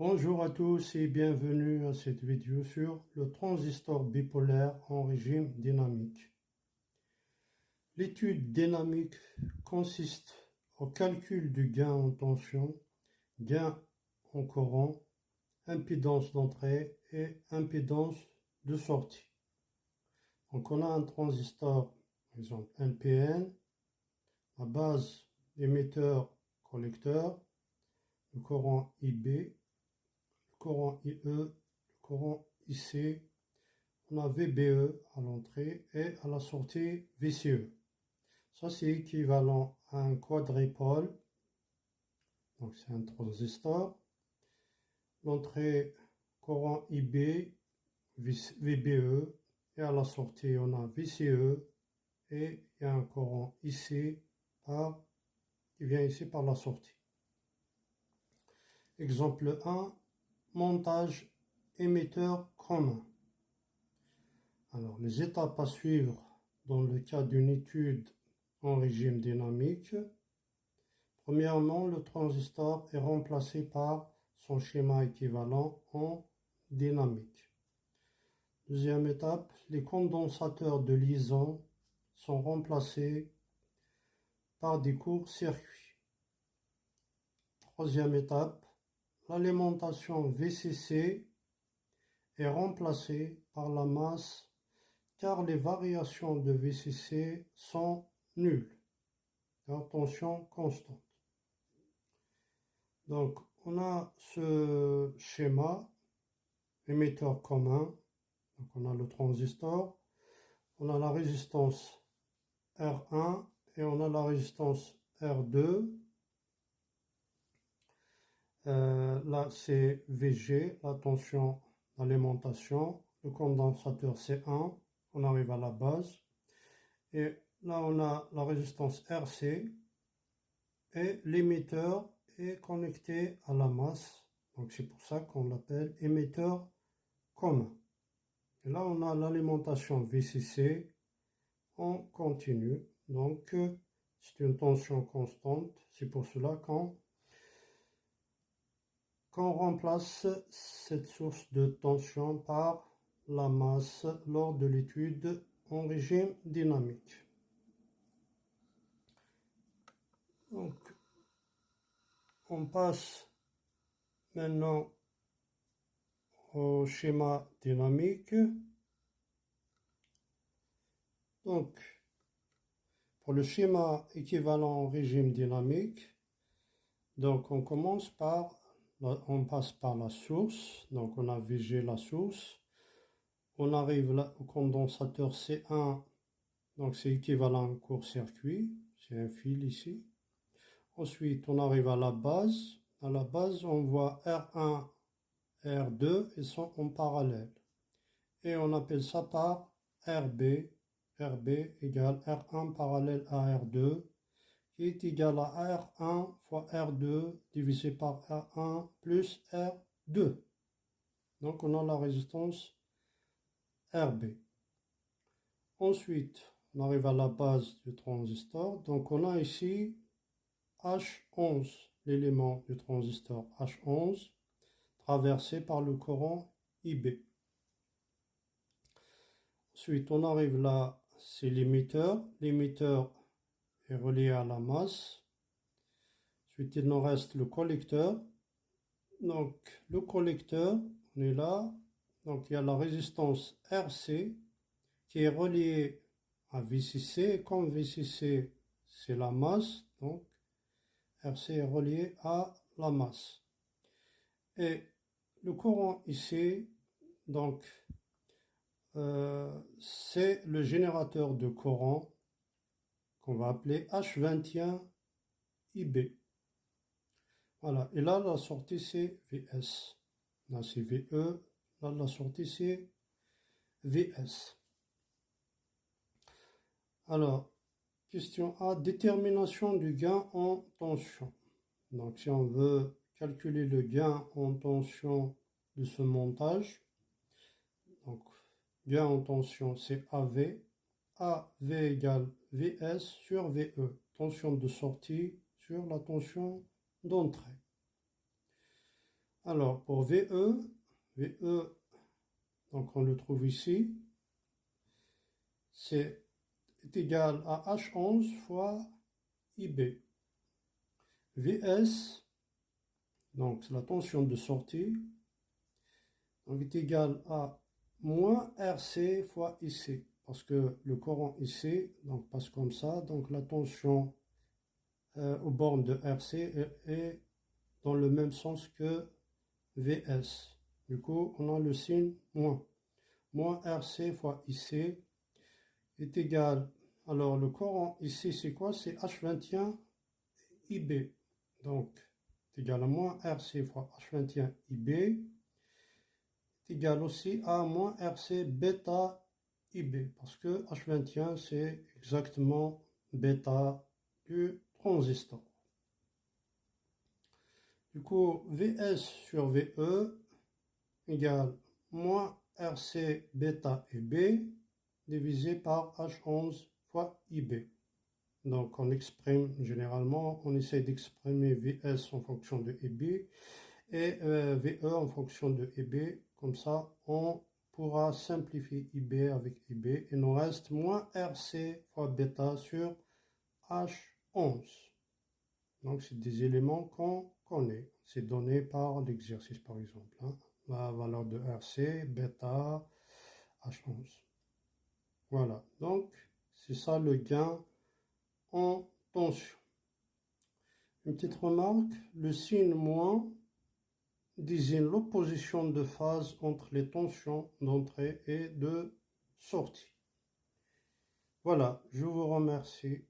Bonjour à tous et bienvenue à cette vidéo sur le transistor bipolaire en régime dynamique. L'étude dynamique consiste au calcul du gain en tension, gain en courant, impédance d'entrée et impédance de sortie. Donc on a un transistor, par exemple NPN, la base émetteur-collecteur, le courant IB, courant IE, le courant IC, on a VBE à l'entrée et à la sortie VCE. Ça c'est équivalent à un quadripôle, donc c'est un transistor. L'entrée courant IB, VBE et à la sortie on a VCE et il y a un courant IC qui vient ici par la sortie. Exemple 1, montage émetteur commun. Alors, les étapes à suivre dans le cas d'une étude en régime dynamique. Premièrement, le transistor est remplacé par son schéma équivalent en dynamique. Deuxième étape, les condensateurs de liaison sont remplacés par des courts-circuits. Troisième étape, l'alimentation VCC est remplacée par la masse car les variations de VCC sont nulles, car tension constante. Donc, on a ce schéma émetteur commun, donc on a le transistor, on a la résistance R1 et on a la résistance R2. Là, c'est VG, la tension d'alimentation, le condensateur C1, on arrive à la base. Et là, on a la résistance RC et l'émetteur est connecté à la masse. Donc, c'est pour ça qu'on l'appelle émetteur commun. Et là, on a l'alimentation VCC en continu. Donc, c'est une tension constante. C'est pour cela qu'on remplace cette source de tension par la masse lors de l'étude en régime dynamique. Donc, on passe maintenant au schéma dynamique. Donc, pour le schéma équivalent au régime dynamique, donc on passe par la source. Donc, on a VG la source. On arrive là au condensateur C1. Donc, c'est équivalent à un court-circuit. C'est un fil ici. Ensuite, on arrive à la base. À la base, on voit R1, R2 et sont en parallèle. Et on appelle ça par RB. RB égale R1 parallèle à R2, qui est égal à R1 fois R2 divisé par R1 plus R2. Donc, on a la résistance RB. Ensuite, on arrive à la base du transistor. Donc, on a ici H11, l'élément du transistor H11, traversé par le courant IB. Ensuite, on arrive là, c'est l'émetteur. L'émetteur est relié à la masse. Ensuite, il nous reste le collecteur. Donc, le collecteur, on est là. Donc, il y a la résistance RC qui est reliée à VCC. Et comme VCC, c'est la masse, donc RC est relié à la masse. Et le courant ici, donc, c'est le générateur de courant qu'on va appeler H21 IB. Voilà, et là, la sortie, c'est VS. Là, c'est VE. Là, la sortie, c'est VS. Alors, question A, détermination du gain en tension. Donc, si on veut calculer le gain en tension de ce montage, donc, gain en tension, c'est AV. AV égale VS sur VE. Tension de sortie sur la tension d'entrée. Alors, pour VE, donc on le trouve ici, est égal à H11 fois IB. VS, donc c'est la tension de sortie, donc est égal à moins RC fois IC, parce que le courant IC donc, passe comme ça, donc la tension aux bornes de RC est dans le même sens que VS. Du coup, on a le signe moins. Moins RC fois IC est égal. Alors, le courant ici, c'est quoi? C'est H21 IB. Donc, est égal à moins RC fois H21 IB est égal aussi à moins RC bêta IB. Parce que H21, c'est exactement bêta du transistor. Du coup, VS sur VE égale moins RC bêta IB divisé par H11 fois IB. Donc on exprime généralement, on essaie d'exprimer VS en fonction de IB et VE en fonction de IB. Comme ça, on pourra simplifier IB avec IB. Il nous reste moins RC fois bêta sur H11. Donc c'est des éléments qu'on connaît. C'est donné par l'exercice par exemple. Hein. La valeur de RC, bêta, H11. Voilà, donc c'est ça le gain en tension. Une petite remarque, le signe moins désigne l'opposition de phase entre les tensions d'entrée et de sortie. Voilà, je vous remercie.